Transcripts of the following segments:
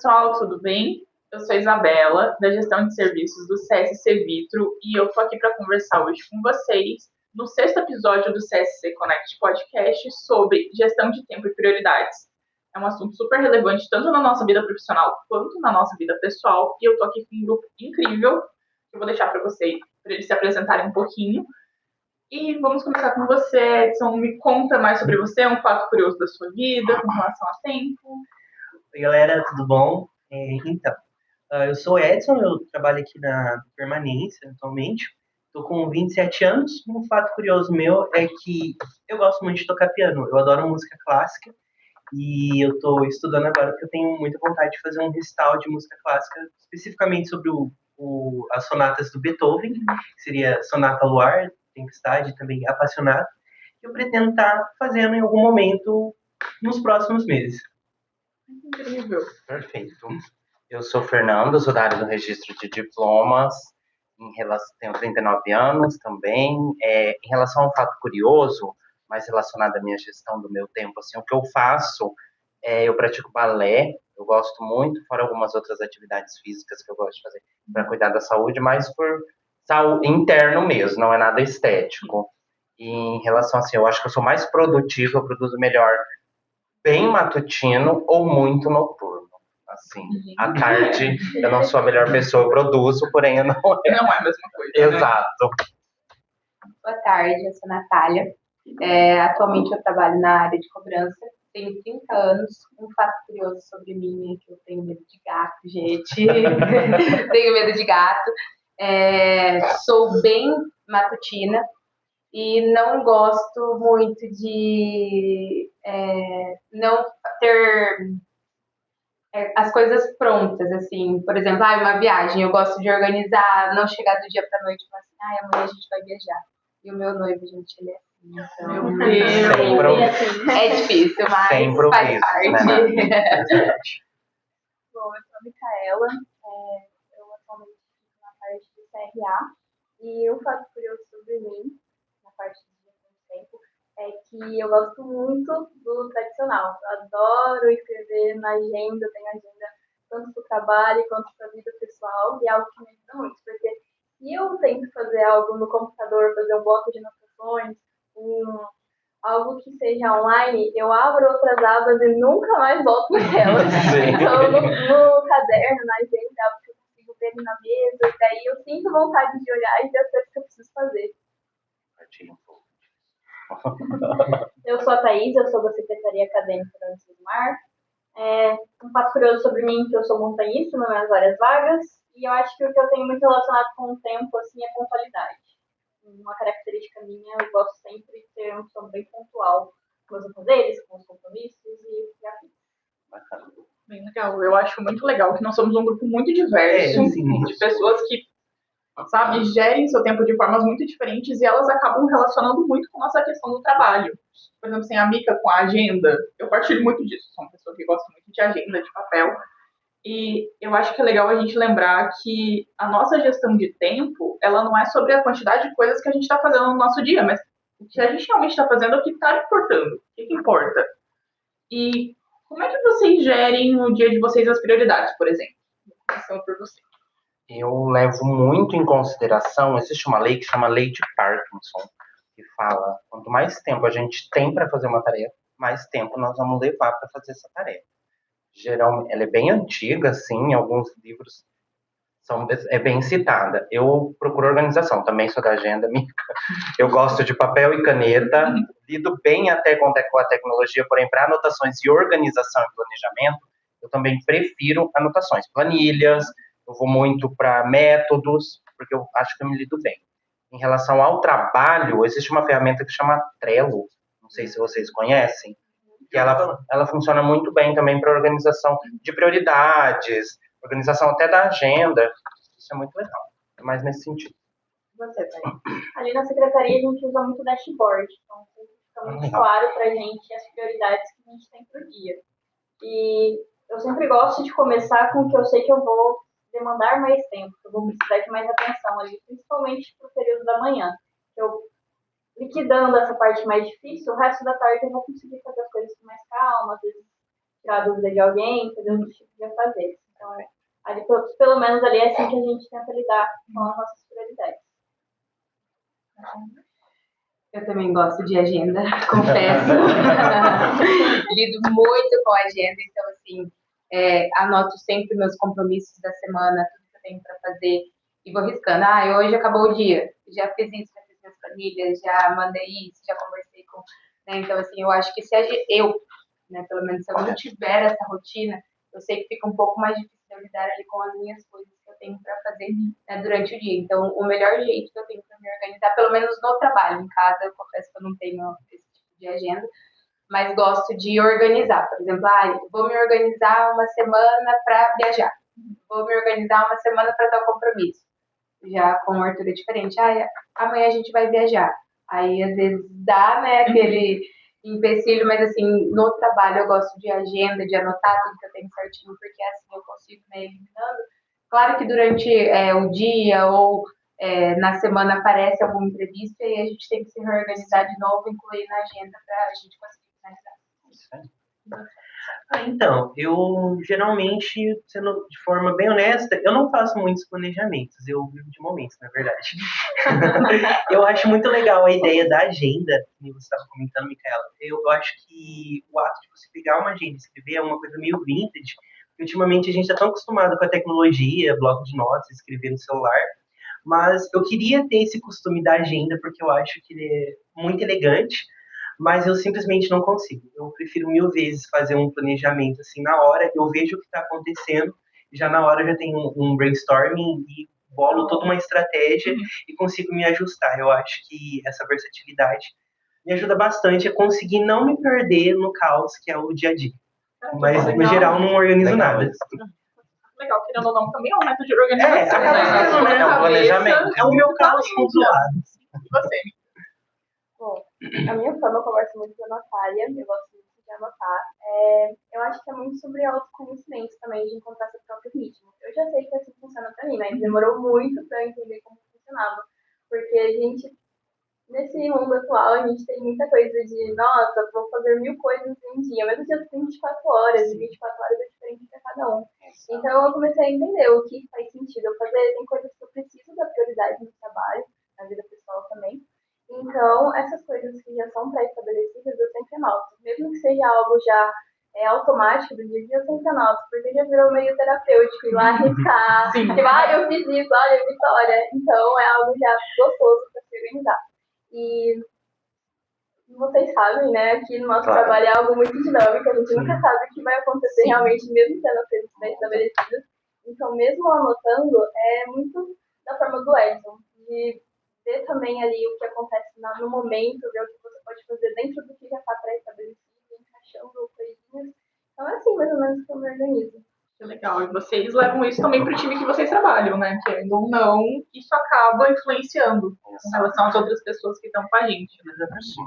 pessoal, tudo bem? Eu sou a Isabela, da gestão de serviços do CSC Vitro, e eu tô aqui para conversar hoje com vocês no sexto episódio do CSC Connect Podcast sobre gestão de tempo e prioridades. É um assunto super relevante tanto na nossa vida profissional quanto na nossa vida pessoal, e eu tô aqui com um grupo incrível, que eu vou deixar para vocês, para eles se apresentarem um pouquinho. E vamos começar com você, Edson. Me conta mais sobre você, um fato curioso da sua vida com relação a tempo. Oi, galera, tudo bom? Eu sou o Edson, eu trabalho aqui na Permanência atualmente. Estou com 27 anos. Um fato curioso meu é que eu gosto muito de tocar piano. Eu adoro música clássica e eu estou estudando agora porque eu tenho muita vontade de fazer um recital de música clássica, especificamente sobre as sonatas do Beethoven, que seria Sonata Luar, Tempestade e também Apaixonado, que eu pretendo estar fazendo em algum momento nos próximos meses. Incrível. Perfeito. Eu sou Fernando, sou da área do registro de diplomas, tenho 39 anos também. Em relação a um fato curioso, mais relacionado à minha gestão do meu tempo, assim, o que eu faço eu pratico balé, eu gosto muito, fora algumas outras atividades físicas que eu gosto de fazer para cuidar da saúde, mas por saúde interno mesmo, não é nada estético. E em relação assim, eu acho que eu sou mais produtivo, eu produzo melhor bem matutino ou muito noturno. Assim, à tarde eu não sou a melhor pessoa, eu produzo, porém eu não é. Não é a mesma coisa. Exato. Boa tarde, eu sou a Natália. Atualmente eu trabalho na área de cobrança, tenho 30 anos. Um fato curioso sobre mim é que eu tenho medo de gato, gente. Tenho medo de gato. Sou bem matutina e não gosto muito de não ter as coisas prontas, assim. Por exemplo, uma viagem, eu gosto de organizar, não chegar do dia pra noite e falar assim, amanhã a gente vai viajar. E o meu noivo, gente, ele é assim, então... Meu Deus! É difícil, mas faz parte. Né? Bom, eu sou a Micaela, eu atualmente fico na parte do CRA, e um fato curioso sobre mim, na parte de gestão de tempo, é que eu gosto muito do tradicional. Eu adoro escrever na agenda, tenho agenda tanto para o trabalho quanto para a vida pessoal, e é algo que me ajuda muito, porque se eu tento fazer algo no computador, fazer um bloco de anotações, algo que seja online, eu abro outras abas e nunca mais volto nelas. Então, no caderno, na agenda, é algo que eu consigo ver ali na mesa, e daí eu sinto vontade de olhar e ver as coisas que eu preciso fazer. Eu sou a Thaís, eu sou da Secretaria Acadêmica da Unicesumar. Um fato curioso sobre mim, que eu sou montanhista nas minhas áreas vagas, e eu acho que o que eu tenho muito relacionado com o tempo, assim, é pontualidade. Uma característica minha, eu gosto sempre de ter um som bem pontual com os afazeres, com os compromissos e afins. Bacana. Bem legal. Eu acho muito legal que nós somos um grupo muito diverso de pessoas que, sabe, gerem seu tempo de formas muito diferentes e elas acabam relacionando muito com a nossa questão do trabalho. Por exemplo, assim, a Mica com a agenda, eu partilho muito disso. Sou uma pessoa que gosta muito de agenda, de papel. E eu acho que é legal a gente lembrar que a nossa gestão de tempo, ela não é sobre a quantidade de coisas que a gente está fazendo no nosso dia, mas o que a gente realmente está fazendo é o que está importando, o que importa. E como é que vocês gerem no dia de vocês as prioridades, por exemplo? Começando por você. Eu levo muito em consideração, existe uma lei que chama Lei de Parkinson, que fala, quanto mais tempo a gente tem para fazer uma tarefa, mais tempo nós vamos levar para fazer essa tarefa. Geralmente, ela é bem antiga, assim, alguns livros é bem citada. Eu procuro organização, também sou da agenda, eu gosto de papel e caneta, lido bem até com a tecnologia, porém, para anotações e organização e planejamento, eu também prefiro anotações, planilhas, eu vou muito para métodos, porque eu acho que eu me lido bem. Em relação ao trabalho, existe uma ferramenta que chama Trello, não sei se vocês conhecem, que ela funciona muito bem também para organização de prioridades, organização até da agenda. Isso é muito legal. É mais nesse sentido. Você, Thaís? Ali na secretaria a gente usa muito dashboard, então fica muito claro para a gente as prioridades que a gente tem por dia. E eu sempre gosto de começar com o que eu sei que eu vou demandar mais tempo, que eu vou precisar de mais atenção ali, principalmente para o período da manhã. Eu liquidando essa parte mais difícil, o resto da tarde eu vou conseguir fazer as coisas com mais calma, às vezes tirar a dúvida de alguém, fazer um tipo de afazeres. Então, ali, pelo menos ali é assim que a gente tenta lidar com as nossas prioridades. Eu também gosto de agenda, confesso. Lido muito com a agenda, então, assim, anoto sempre meus compromissos da semana, tudo que eu tenho para fazer, e vou riscando. Hoje acabou o dia, já fiz isso, já fiz minhas planilhas, já mandei isso, já conversei com... Né? Então, assim, eu acho que se eu, né, pelo menos se eu não tiver essa rotina, eu sei que fica um pouco mais difícil de eu lidar ali com as minhas coisas que eu tenho para fazer, né, durante o dia. Então, o melhor jeito que eu tenho para me organizar, pelo menos no trabalho, em casa, eu confesso que eu não tenho esse tipo de agenda, mas gosto de organizar. Por exemplo, vou me organizar uma semana para viajar, vou me organizar uma semana para tal compromisso. Já com o Arthur é diferente. Amanhã a gente vai viajar. Aí, às vezes, dá, né, aquele empecilho, mas, assim, no trabalho eu gosto de agenda, de anotar tudo que eu tenho certinho, porque assim eu consigo, né, eliminando. Claro que durante o dia ou na semana aparece algum imprevisto e aí a gente tem que se reorganizar de novo, incluir na agenda para a gente conseguir finalizar. Então, eu geralmente, sendo de forma bem honesta, eu não faço muitos planejamentos, eu vivo de momentos, na verdade. Eu acho muito legal a ideia da agenda, que você estava comentando, Micaela. Eu acho que o ato de você pegar uma agenda e escrever é uma coisa meio vintage, porque ultimamente a gente está tão acostumado com a tecnologia, bloco de notas, escrever no celular, mas eu queria ter esse costume da agenda, porque eu acho que ele é muito elegante, mas eu simplesmente não consigo. Eu prefiro mil vezes fazer um planejamento assim na hora, eu vejo o que está acontecendo, e já na hora eu já tenho um brainstorming e bolo toda uma estratégia e consigo me ajustar. Eu acho que essa versatilidade me ajuda bastante a conseguir não me perder no caos que é o dia a dia. Mas, no geral, não organizo nada. Legal, querendo ou não, também é um método de organização. É um planejamento. É o meu caos controlado. E você? Bom, a minha forma eu converso muito com a Natália, eu gosto muito de anotar. Eu acho que é muito sobre autoconhecimento também, de encontrar seu próprio ritmo. Eu já sei que assim funciona pra mim, mas demorou muito pra eu entender como funcionava. Porque a gente, nesse mundo atual, a gente tem muita coisa de, nossa, vou fazer 1000 coisas em um dia, mas o dia tem 24 horas, e 24 horas é diferente para cada um. Então eu comecei a entender o que faz sentido eu fazer, tem coisas que eu preciso dar prioridade no trabalho, na vida pessoal também. Então, essas coisas que já são pré-estabelecidas, eu sempre anoto. Mesmo que seja algo já automático do dia a dia, eu sempre anoto, porque já virou meio terapêutico ir lá arriscar. Tipo, eu fiz isso, olha, vitória. Então, é algo já gostoso para se organizar. E vocês sabem, né, aqui no nosso trabalho é algo muito dinâmico, a gente nunca sabe o que vai acontecer realmente, mesmo tendo as coisas pré-estabelecidas. Então, mesmo anotando, é muito da forma do Edson, de ver também ali o que acontece no momento, ver o que você pode fazer dentro do que já está pré-estabelecido, encaixando coisinhas. Então, é assim, mais ou menos, que eu me organizo. Que legal. E vocês levam isso também para o time que vocês trabalham, né? Querendo ou não, isso acaba influenciando em relação às outras pessoas que estão com a gente. Exatamente.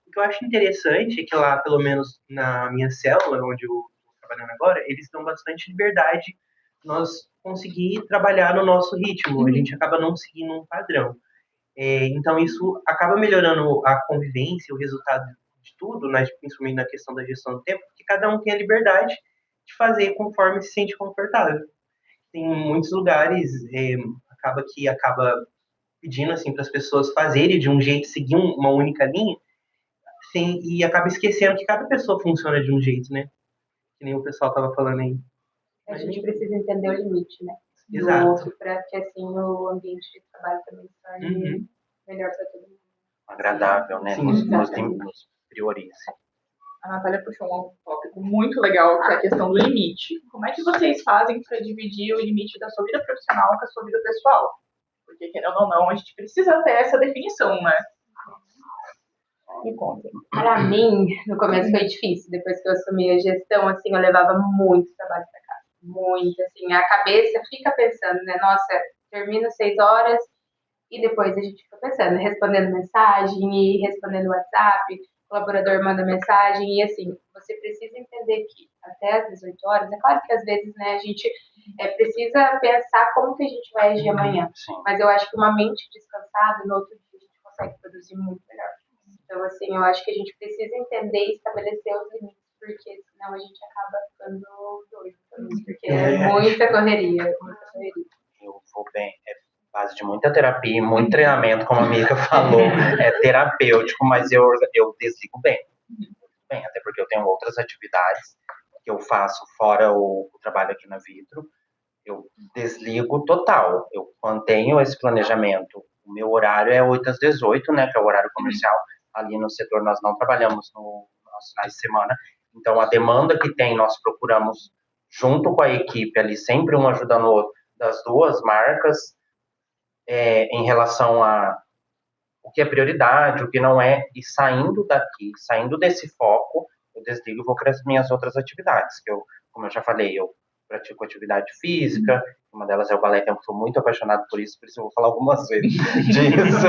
O que eu acho interessante é que lá, pelo menos na minha célula, onde eu estou trabalhando agora, eles dão bastante liberdade nós conseguir trabalhar no nosso ritmo. A gente acaba não seguindo um padrão. Então, isso acaba melhorando a convivência, o resultado de tudo, né, principalmente na questão da gestão do tempo, porque cada um tem a liberdade de fazer conforme se sente confortável. Tem muitos lugares, acaba pedindo assim, para as pessoas fazerem de um jeito, seguir uma única linha, sim, e acaba esquecendo que cada pessoa funciona de um jeito, né? Que nem o pessoal estava falando aí. A gente precisa entender o limite, né? Exato. Do outro, para que assim o ambiente de trabalho também se torne melhor para todo mundo. Agradável, né? Sim, Nos prioriza. A Natália puxou um tópico muito legal, que é a questão do limite. Como é que vocês fazem para dividir o limite da sua vida profissional com a sua vida pessoal? Porque, querendo ou não, a gente precisa ter essa definição, né? Me contem. Para mim, no começo foi difícil. Depois que eu assumi a gestão, assim, eu levava muito trabalho para casa. Muito, assim. A cabeça fica pensando, né? Nossa, termino 6 horas e depois a gente fica pensando, respondendo mensagem e respondendo WhatsApp. O colaborador manda mensagem e, assim, você precisa entender que até às 18 horas, é claro que às vezes, né, a gente precisa pensar como que a gente vai agir amanhã. Mas eu acho que uma mente descansada, no outro dia a gente consegue produzir muito melhor. Então, assim, eu acho que a gente precisa entender e estabelecer os limites porque senão a gente acaba ficando doido também, porque é muita correria, muita correria. Eu vou bem, é base de muita terapia e muito treinamento, como a Mica falou, é terapêutico, mas eu desligo bem, até porque eu tenho outras atividades que eu faço fora o trabalho aqui na Vitro, eu desligo total, eu mantenho esse planejamento, o meu horário é 8 às 18, né, que é o horário comercial, ali no setor nós não trabalhamos nos finais de semana, então a demanda que tem, nós procuramos, junto com a equipe ali, sempre um ajudando o outro, das duas marcas, em relação a o que é prioridade, o que não é, e saindo daqui, saindo desse foco, eu desligo e vou para as minhas outras atividades, que eu, como eu já falei, eu pratico atividade física, uma delas é o balé, que eu sou muito apaixonado por isso eu vou falar algumas vezes disso,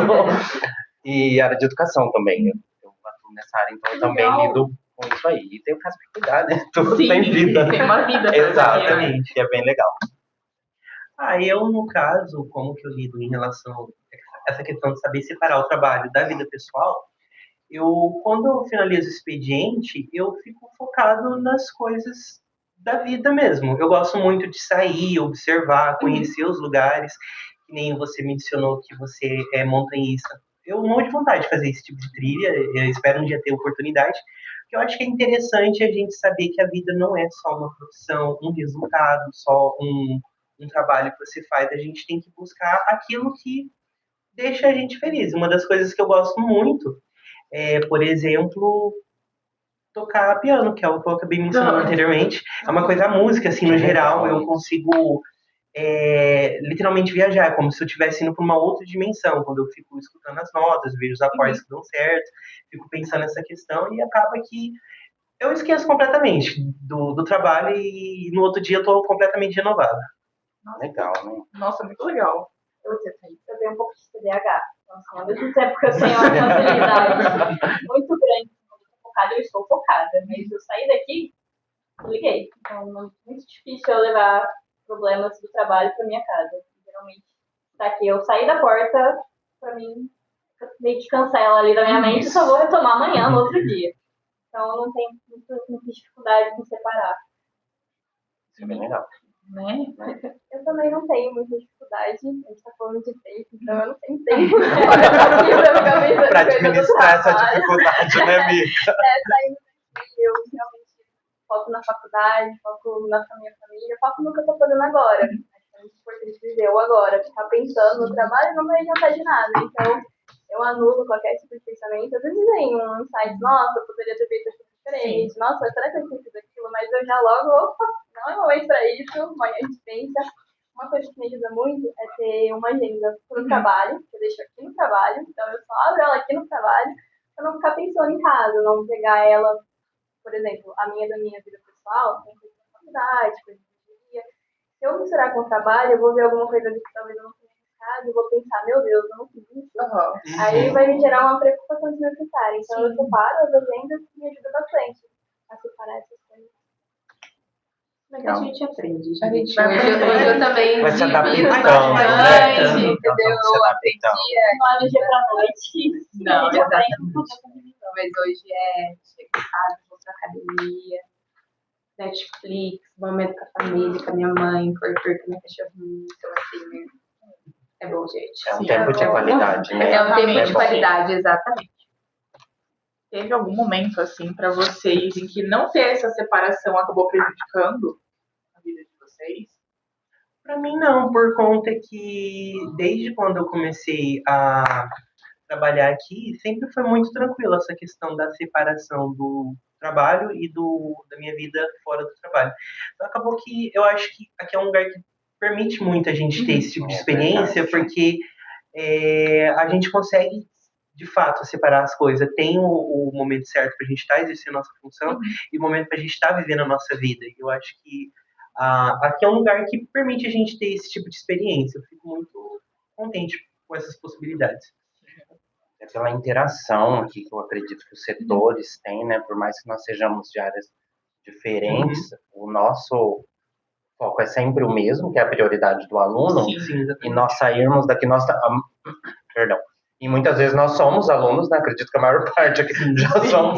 e área de educação também, eu atuo nessa área, então eu também lido com isso aí, e tenho casa para cuidar, né? Tudo tem vida. Tem uma vida. Exatamente, é bem legal. Eu, no caso, como que eu lido em relação a essa questão de saber separar o trabalho da vida pessoal, quando eu finalizo o expediente, eu fico focado nas coisas da vida mesmo. Eu gosto muito de sair, observar, conhecer os lugares, que nem você mencionou que você é montanhista. Eu morro de vontade de fazer esse tipo de trilha, eu espero um dia ter oportunidade, porque eu acho que é interessante a gente saber que a vida não é só uma profissão, um resultado, só um trabalho que você faz, a gente tem que buscar aquilo que deixa a gente feliz. Uma das coisas que eu gosto muito é, por exemplo, tocar piano, que é o que eu acabei mencionando anteriormente. É uma coisa, a música, assim, no geral, eu consigo literalmente viajar, é como se eu estivesse indo para uma outra dimensão, quando eu fico escutando as notas, vejo os acordes que dão certo, fico pensando nessa questão e acaba que eu esqueço completamente do trabalho e no outro dia eu tô completamente renovado. Legal, né? Nossa, muito legal. Eu tenho um pouco de TDAH. Então, assim, ao mesmo tempo que eu tenho uma facilidade muito grande, eu estou focada, mas eu saí daqui, liguei. Então, é muito difícil eu levar problemas do trabalho para minha casa. Geralmente, tá aqui, eu saí da porta, para mim, meio que cancela ali da minha mente, só vou retomar amanhã, no outro dia. Então, eu não tenho muita dificuldade em separar. Isso é bem legal. Né? Eu também não tenho muita dificuldade, a gente está falando de tempo, então eu não tenho tempo para administrar essa dificuldade, né, Mica? Saindo daqui, eu realmente foco na faculdade, foco na minha família, foco no que eu estou fazendo agora. É muito importante viver o agora, ficar pensando no trabalho não vai adiantar de nada. Então, eu anulo qualquer tipo de pensamento. Às vezes vem um insight, nossa, eu poderia ter feito aquilo diferente, nossa, será que eu tinha feito aquilo? Mas eu já logo, opa, não é momento para isso, amanhã a gente pensa. Uma coisa que me ajuda muito é ter uma agenda pro trabalho, que eu deixo aqui no trabalho, então eu só abro ela aqui no trabalho, para não ficar pensando em casa, não pegar ela, por exemplo, da minha vida pessoal, tem coisa da faculdade, coisa do dia. Se eu misturar com o trabalho, eu vou ver alguma coisa ali que talvez eu não tenha pensado, e vou pensar, meu Deus, eu não fiz isso. Aí vai me gerar uma preocupação desnecessária. Então eu separo as agendas e me ajuda bastante a separar essas coisas. Legal. A gente aprende, gente. A gente vai Hoje eu também vai se adaptando, bastante, né? entendeu? Eu aprendi. Não é do dia pra noite. Não, exatamente. Mas hoje é chegar em casa, vou pra academia, Netflix, momento com a família, com a minha mãe, com a minha cachorrinha. Então, assim, é bom, gente. É um tempo de qualidade, né? É um tempo de bom. qualidade, exatamente. Teve algum momento, assim, pra vocês em que não ter essa separação acabou prejudicando a vida de vocês? Pra mim não, por conta que desde quando eu comecei a trabalhar aqui, sempre foi muito tranquilo essa questão da separação do trabalho e da minha vida fora do trabalho. Então acabou que eu acho que aqui é um lugar que permite muito a gente ter esse tipo de experiência, porque a gente consegue de fato separar as coisas. Tem o momento certo para a gente estar exercendo a nossa função e o momento para a gente estar vivendo a nossa vida. E eu acho que aqui é um lugar que permite a gente ter esse tipo de experiência. Eu fico muito contente com essas possibilidades. É pela interação aqui que eu acredito que os setores têm, né? Por mais que nós sejamos de áreas diferentes, o nosso foco é sempre o mesmo, que é a prioridade do aluno. Sim, e nós sairmos daqui, perdão. E muitas vezes nós somos alunos, né? Acredito que a maior parte aqui já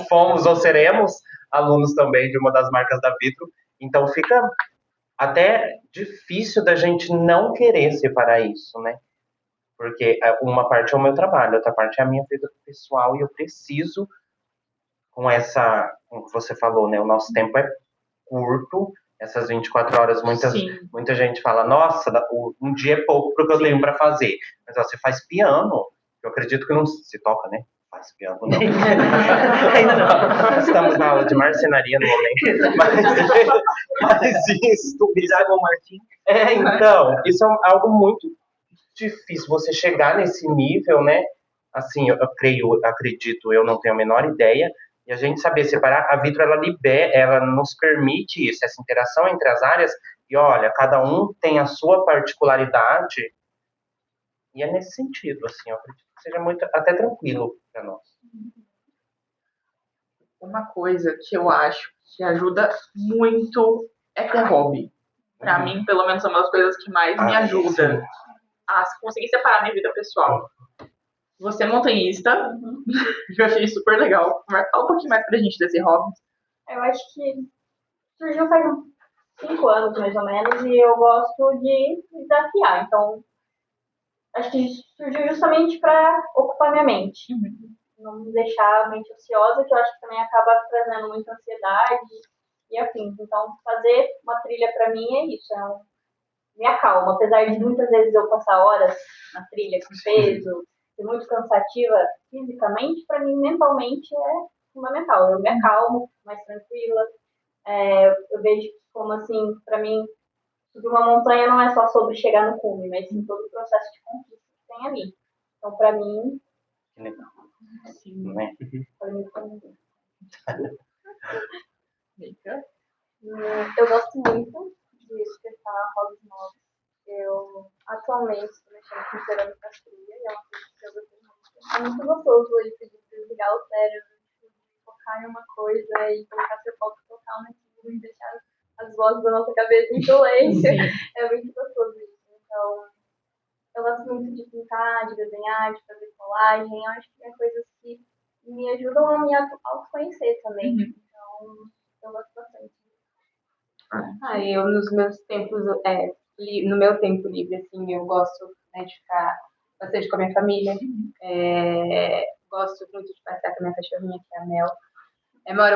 fomos ou seremos alunos também de uma das marcas da Vitro. Então fica até difícil da gente não querer separar isso, né? Porque uma parte é o meu trabalho, outra parte é a minha vida pessoal e eu preciso, como você falou, né? O nosso tempo é curto, essas 24 horas, muita gente fala, nossa, um dia é pouco porque eu tenho para fazer. Mas ó, você faz piano, eu acredito que não se toca, né? Faz piano, não. Ainda não. Estamos na aula de marcenaria no momento. Mas isso... Bisago Martim. Então, isso é algo muito difícil, você chegar nesse nível, né? Assim, acredito, eu não tenho a menor ideia, e a gente saber separar, a Vitro, ela nos permite isso, essa interação entre as áreas, e olha, cada um tem a sua particularidade, e é nesse sentido, assim, eu acredito que seja muito, até tranquilo para nós. Uma coisa que eu acho que ajuda muito é ter hobby. Pra mim, pelo menos, é uma das coisas que mais me ajuda a conseguir separar minha vida pessoal. Você é montanhista, eu achei super legal. Fala um pouquinho mais pra gente desse hobby. Eu acho que surgiu faz uns 5 anos, mais ou menos, e eu gosto de desafiar. Então, acho que surgiu justamente para ocupar minha mente. Não me deixar a mente ociosa, que eu acho que também acaba trazendo muita ansiedade e afins. Então, fazer uma trilha para mim é isso, me acalma. Apesar de muitas vezes eu passar horas na trilha com peso, ser muito cansativa fisicamente, para mim, mentalmente, é fundamental. Eu me acalmo, mais tranquila. Eu vejo como, assim, para mim, subir uma montanha não é só sobre chegar no cume, mas sim todo o processo de conquista que tem ali. Então, para mim... Que legal. Sim. Né? Eu gosto muito de testar hobbies novos. Eu atualmente estou mexendo com cerâmica fria e é uma coisa que eu gostei muito. É muito gostoso ele pedir para desligar o cérebro, focar em uma coisa e colocar seu foco total naquilo e deixar as vozes da nossa cabeça em silêncio. É muito gostoso isso. Então, eu gosto muito de pintar, de desenhar, de fazer colagem. Eu acho que é coisas que me ajudam a me autoconhecer também. Então, eu gosto bastante. Eu nos meus tempos, no meu tempo livre, assim, eu gosto, né, de ficar bastante com a minha família. Gosto muito de passear com a minha cachorrinha, que é a Mel.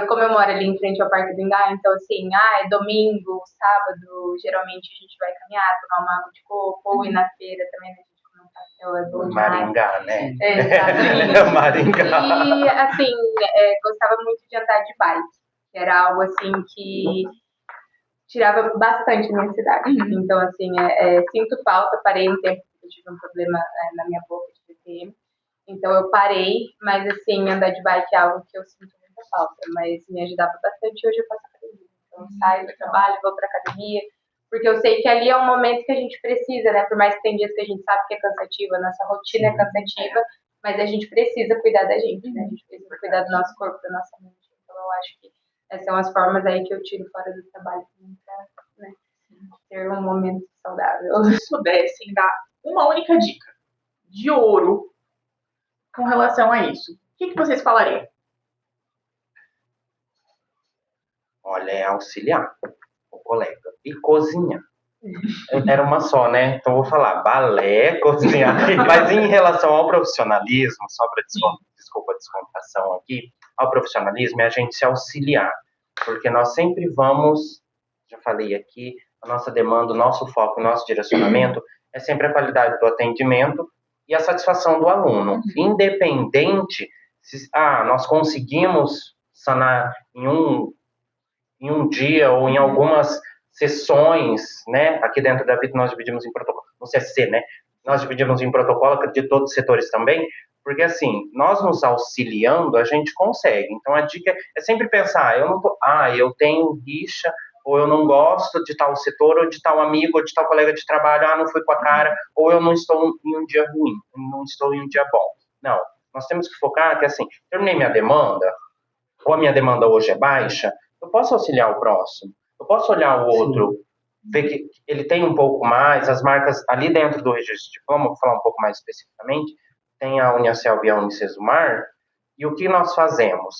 Como eu moro ali em frente ao Parque do Engar, então assim, é domingo, sábado, geralmente a gente vai caminhar, tomar uma água de coco, ou ir na feira também, a gente come um pastel, é bom demais. Maringá, né? Exatamente. Maringá. E assim, gostava muito de andar de bike, que era algo assim que tirava bastante a minha ansiedade. Então assim, sinto falta, parei um tempo porque eu tive um problema na minha boca de TPM. Então eu parei, mas assim, andar de bike é algo que eu sinto muita falta, mas me ajudava bastante e hoje eu faço academia. Então eu saio do trabalho, vou pra academia, porque eu sei que ali é um momento que a gente precisa, né? Por mais que tem dias que a gente sabe que é cansativa, a nossa rotina é cansativa, mas a gente precisa cuidar da gente, né? A gente precisa cuidar do nosso corpo, da nossa mente. Então eu acho que essas são as formas aí que eu tiro fora do trabalho pra, né, ter um momento saudável. Se pudessem dar uma única dica de ouro com relação a isso, o que vocês falariam? Olha, é auxiliar o colega e cozinhar. Era uma só, né? Então vou falar balé, cozinhar. Mas em relação ao profissionalismo, só para desculpa a descontração aqui, ao profissionalismo é a gente se auxiliar. Porque nós sempre vamos, já falei aqui, a nossa demanda, o nosso foco, o nosso direcionamento é sempre a qualidade do atendimento e a satisfação do aluno. Independente se nós conseguimos sanar em um dia ou em algumas sessões, né? Aqui dentro da Vitro nós dividimos em protocolo, no CSC, né? Nós dividimos em protocolo, acredito de todos os setores também, porque assim, nós nos auxiliando, a gente consegue. Então a dica é sempre pensar, eu tenho rixa, ou eu não gosto de tal setor, ou de tal amigo, ou de tal colega de trabalho, não fui com a cara, ou eu não estou em um dia ruim, não estou em um dia bom. Não, nós temos que focar que assim, terminei minha demanda, ou a minha demanda hoje é baixa, eu posso auxiliar o próximo, eu posso olhar o outro, ver que ele tem um pouco mais, as marcas ali dentro do registro de diploma, vou falar um pouco mais especificamente, tem a Uniaselv e a Unicesumar, e o que nós fazemos?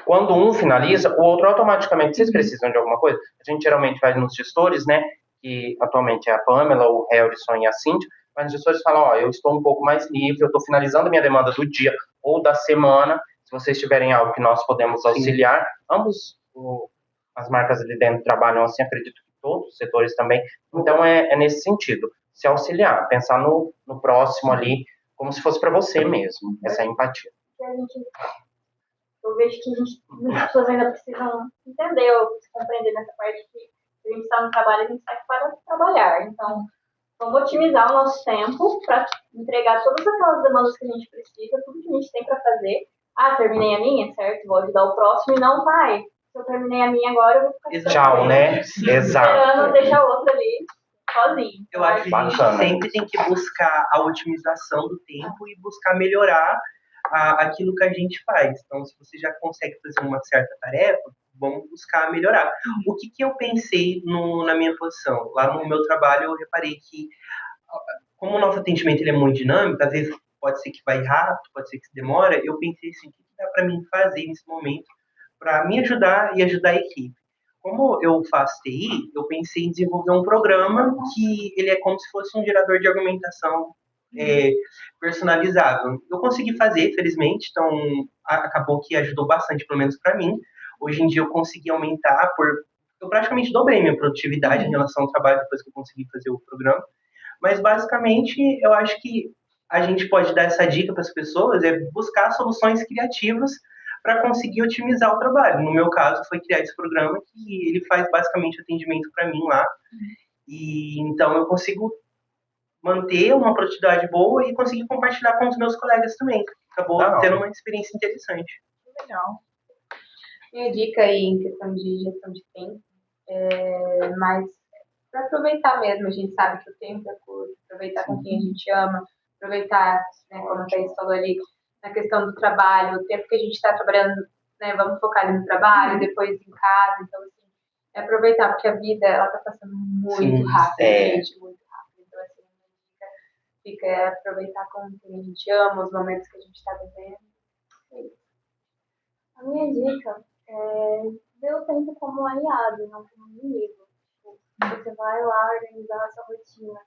Quando um finaliza, o outro automaticamente, vocês precisam de alguma coisa? A gente geralmente vai nos gestores, né? Que atualmente é a Pamela, o Harrison e a Cintia, mas os gestores falam, ó, eu estou um pouco mais livre, eu estou finalizando a minha demanda do dia ou da semana. Se vocês tiverem algo que nós podemos auxiliar, ambos as marcas ali dentro trabalham assim, acredito que todos os setores também. Então é nesse sentido, se auxiliar, pensar no próximo ali, como se fosse para você mesmo, essa empatia. Eu vejo que muitas pessoas ainda precisam entender ou se compreender nessa parte que a gente está no trabalho, a gente está aqui para trabalhar. Então, vamos otimizar o nosso tempo para entregar todas aquelas demandas que a gente precisa, tudo que a gente tem para fazer. Ah, terminei a minha, certo? Vou ajudar o próximo e não vai. Se eu terminei a minha agora, eu vou ficar tchau, né? Exato. Esperando deixar o outro ali sozinho. Eu acho que a gente sempre tem que buscar a otimização do tempo e buscar melhorar aquilo que a gente faz. Então, se você já consegue fazer uma certa tarefa, vamos buscar melhorar. O que eu pensei na minha posição? Lá no meu trabalho, eu reparei que, como o nosso atendimento ele é muito dinâmico, às vezes pode ser que vai rápido, pode ser que se demora, eu pensei assim, o que dá para mim fazer nesse momento para me ajudar e ajudar a equipe? Como eu faço TI, eu pensei em desenvolver um programa que ele é como se fosse um gerador de argumentação personalizável. Eu consegui fazer, felizmente, então acabou que ajudou bastante, pelo menos para mim. Hoje em dia eu consegui aumentar, eu praticamente dobrei minha produtividade em relação ao trabalho depois que eu consegui fazer o programa. Mas basicamente eu acho que a gente pode dar essa dica para as pessoas, é buscar soluções criativas para conseguir otimizar o trabalho. No meu caso, foi criar esse programa que ele faz basicamente atendimento para mim lá. E então eu consigo manter uma produtividade boa e conseguir compartilhar com os meus colegas também. Acabou tendo uma experiência interessante. Legal. Minha dica aí em questão de gestão de tempo mas para aproveitar mesmo, a gente sabe que o tempo é curto, aproveitar com quem a gente ama, aproveitar, né, como a Thaís falou ali, na questão do trabalho, o tempo que a gente está trabalhando, né, vamos focar ali no trabalho, depois em casa, então assim, aproveitar, porque a vida, ela tá passando muito rápido, gente, muito rápido, então assim, a dica fica aproveitar com quem a gente ama, os momentos que a gente está vivendo. A minha dica é ver o tempo como um aliado, não como um inimigo. Você vai lá organizar a sua rotina.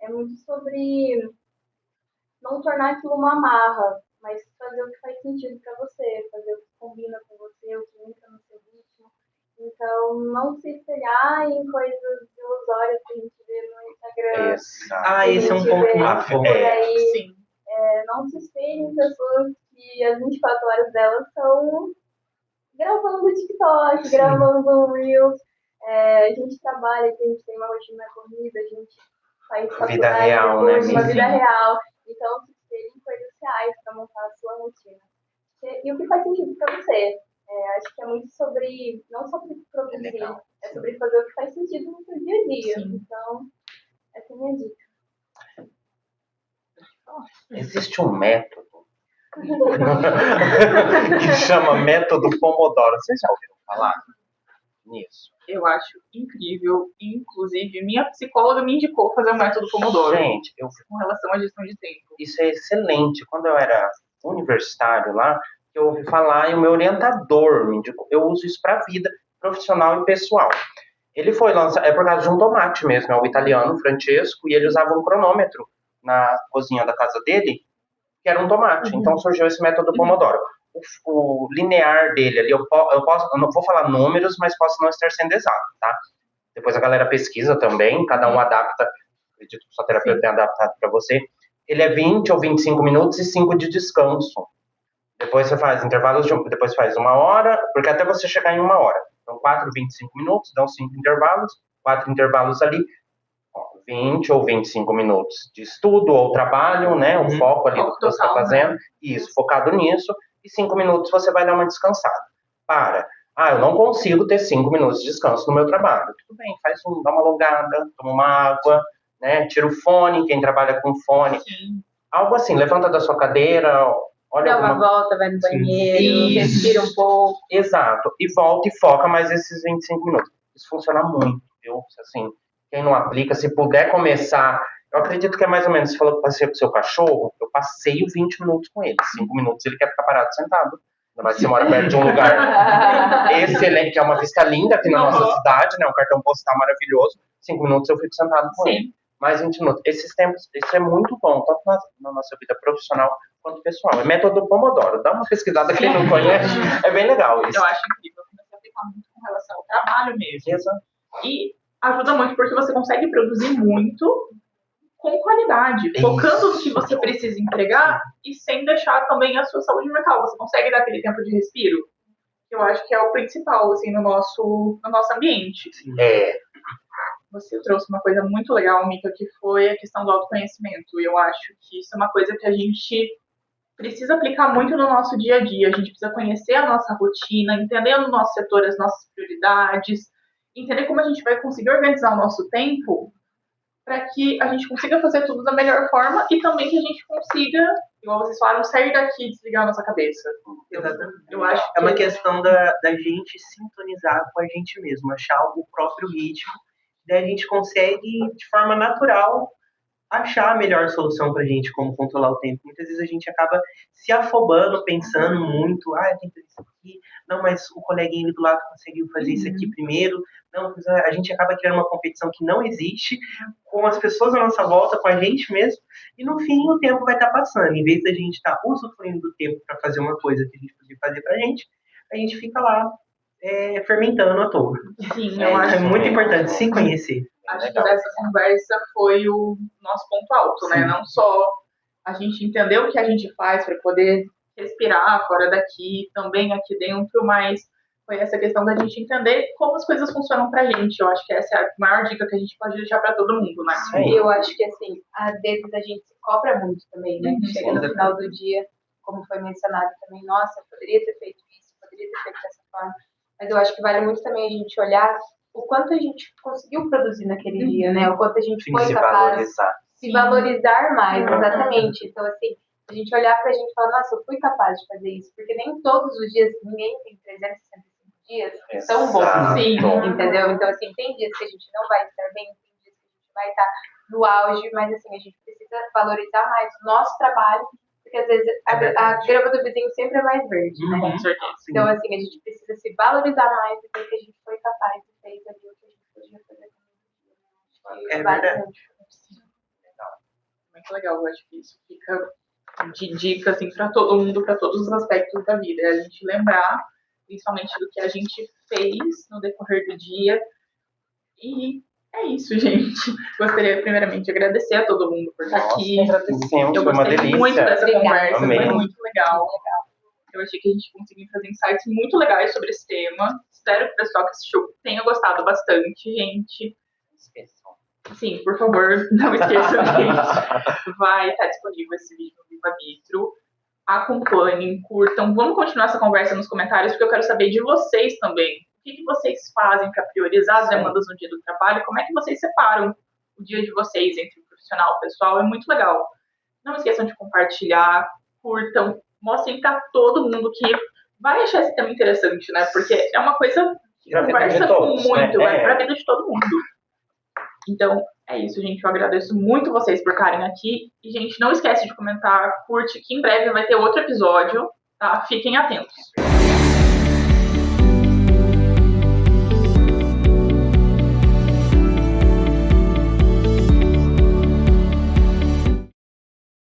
É muito sobre não tornar aquilo uma amarra, mas fazer o que faz sentido para você, fazer o que combina com você, o que entra no seu ritmo. Então, não se espelhar em coisas ilusórias que a gente vê no Instagram. Esse é um ponto muito bom. Sim. Não se espelhe em pessoas que as 24 horas delas são gravando TikTok, gravando Reels. A gente trabalha aqui, a gente tem uma rotina corrida, a gente faz vida real, né? Uma vida real. Então, se espelhe em coisas reais para montar a sua rotina. E o que faz sentido para você? Acho que é muito sobre, não sobre produzir, sobre fazer o que faz sentido no seu dia a dia. Sim. Então, essa é a minha dica. Existe um método que chama método Pomodoro. Vocês já ouviram falar nisso? Eu acho incrível. Inclusive, minha psicóloga me indicou fazer o método Pomodoro. Gente, com relação à gestão de tempo. Isso é excelente. Quando eu era universitário lá, eu ouvi falar e o meu orientador me indicou. Eu uso isso para a vida profissional e pessoal. Ele foi lançado, é por causa de um tomate mesmo, é o italiano, Francesco, e ele usava um cronômetro na cozinha da casa dele, que era um tomate. Então surgiu esse método Pomodoro. O linear dele ali, eu não vou falar números, mas posso não estar sendo exato, tá? Depois a galera pesquisa também, cada um adapta, acredito que o seu terapeuta tenha adaptado para você. Ele é 20 ou 25 minutos e 5 de descanso. Depois você faz intervalos, depois faz 1 hora, porque até você chegar em 1 hora. Então 4, 25 minutos, dão 5 intervalos, 4 intervalos ali, 20 ou 25 minutos de estudo ou trabalho, né? O foco ali do que você está fazendo. Isso, focado nisso. E 5 minutos você vai dar uma descansada. Eu não consigo ter 5 minutos de descanso no meu trabalho. Tudo bem, dá uma alongada, toma uma água, né? Tira o fone, quem trabalha com fone. Algo assim, levanta da sua cadeira, olha dá uma volta, vai no banheiro, respira um pouco. Exato. E volta e foca mais esses 25 minutos. Isso funciona muito, viu? Assim, quem não aplica, se puder começar... Eu acredito que é mais ou menos, você falou que passei pro seu cachorro, eu passeio 20 minutos com ele. 5 minutos ele quer ficar parado sentado. Mas você mora perto de um lugar excelente, que é uma vista linda aqui na nossa cidade, né? Um cartão postal maravilhoso. 5 minutos eu fico sentado com ele. Mais 20 minutos. Esses tempos, isso é muito bom, tanto na nossa vida profissional quanto pessoal. É método Pomodoro. Dá uma pesquisada, quem não conhece. É bem legal isso. Eu acho incrível. Você aplicar muito com relação ao trabalho mesmo. Exato. E ajuda muito porque você consegue produzir muito com qualidade, focando no que você precisa entregar e sem deixar também a sua saúde mental. Você consegue dar aquele tempo de respiro? Eu acho que é o principal, assim, no nosso ambiente. Você trouxe uma coisa muito legal, Mica, que foi a questão do autoconhecimento. E eu acho que isso é uma coisa que a gente precisa aplicar muito no nosso dia a dia. A gente precisa conhecer a nossa rotina, entender no nosso setor as nossas prioridades, entender como a gente vai conseguir organizar o nosso tempo para que a gente consiga fazer tudo da melhor forma e também que a gente consiga, igual vocês falaram, sair daqui e desligar a nossa cabeça. Eu acho que é uma questão da gente sintonizar com a gente mesmo, achar o próprio ritmo, daí a gente consegue, de forma natural, achar a melhor solução pra gente, como controlar o tempo. Muitas vezes a gente acaba se afobando, pensando muito, tem que fazer isso aqui, não, mas o coleguinha ali do lado conseguiu fazer isso aqui primeiro, não, a gente acaba criando uma competição que não existe, com as pessoas à nossa volta, com a gente mesmo, e no fim o tempo vai estar passando. Em vez da gente estar usufruindo do tempo para fazer uma coisa que a gente podia fazer pra gente, a gente fica lá fermentando à toa. Sim, eu acho muito importante se conhecer. Acho que dessa conversa foi o nosso ponto alto, né? Não só a gente entender o que a gente faz para poder respirar fora daqui, também aqui dentro, mas foi essa questão da gente entender como as coisas funcionam pra gente. Eu acho que essa é a maior dica que a gente pode deixar para todo mundo, né? Eu acho que, assim, às vezes a gente se cobra muito também, né? Chega no final do dia, como foi mencionado também, nossa, eu poderia ter feito isso, poderia ter feito dessa forma. Mas eu acho que vale muito também a gente olhar o quanto a gente conseguiu produzir naquele dia, né? O quanto a gente foi capaz de se valorizar mais, exatamente. Então, assim, a gente olhar pra gente e falar, nossa, eu fui capaz de fazer isso, porque nem todos os dias, ninguém tem 365 dias tão bons, sim, entendeu? Então, assim, tem dias que a gente não vai estar bem, tem dias que a gente vai estar no auge, mas, assim, a gente precisa valorizar mais o nosso trabalho, porque, às vezes, a grama do vizinho sempre é mais verde, né? Com certeza. Então, assim, a gente precisa se valorizar mais do que a gente foi capaz de fazer ali o que a gente podia fazer. É verdade. Muito legal, eu acho que isso fica de dica, assim, para todo mundo, para todos os aspectos da vida. É a gente lembrar, principalmente, do que a gente fez no decorrer do dia. E é isso, gente. Gostaria, primeiramente, de agradecer a todo mundo por estar aqui. Eu gostei muito dessa conversa, foi muito legal. Eu achei que a gente conseguiu fazer insights muito legais sobre esse tema. Espero que o pessoal que assistiu tenha gostado bastante, gente. Sim, por favor, não esqueçam, gente. Vai estar disponível esse vídeo no Viva Vitro. Acompanhem, curtam. Vamos continuar essa conversa nos comentários, porque eu quero saber de vocês também. O que vocês fazem para priorizar as demandas no dia do trabalho? Como é que vocês separam o dia de vocês entre o profissional e o pessoal? É muito legal. Não esqueçam de compartilhar, curtam, mostrem para todo mundo que vai achar esse tema interessante, né? Porque é uma coisa que conversa muito, vai para a vida de todo mundo. Então, é isso, gente. Eu agradeço muito vocês por estarem aqui. E, gente, não esquece de comentar, curte, que em breve vai ter outro episódio, tá? Fiquem atentos.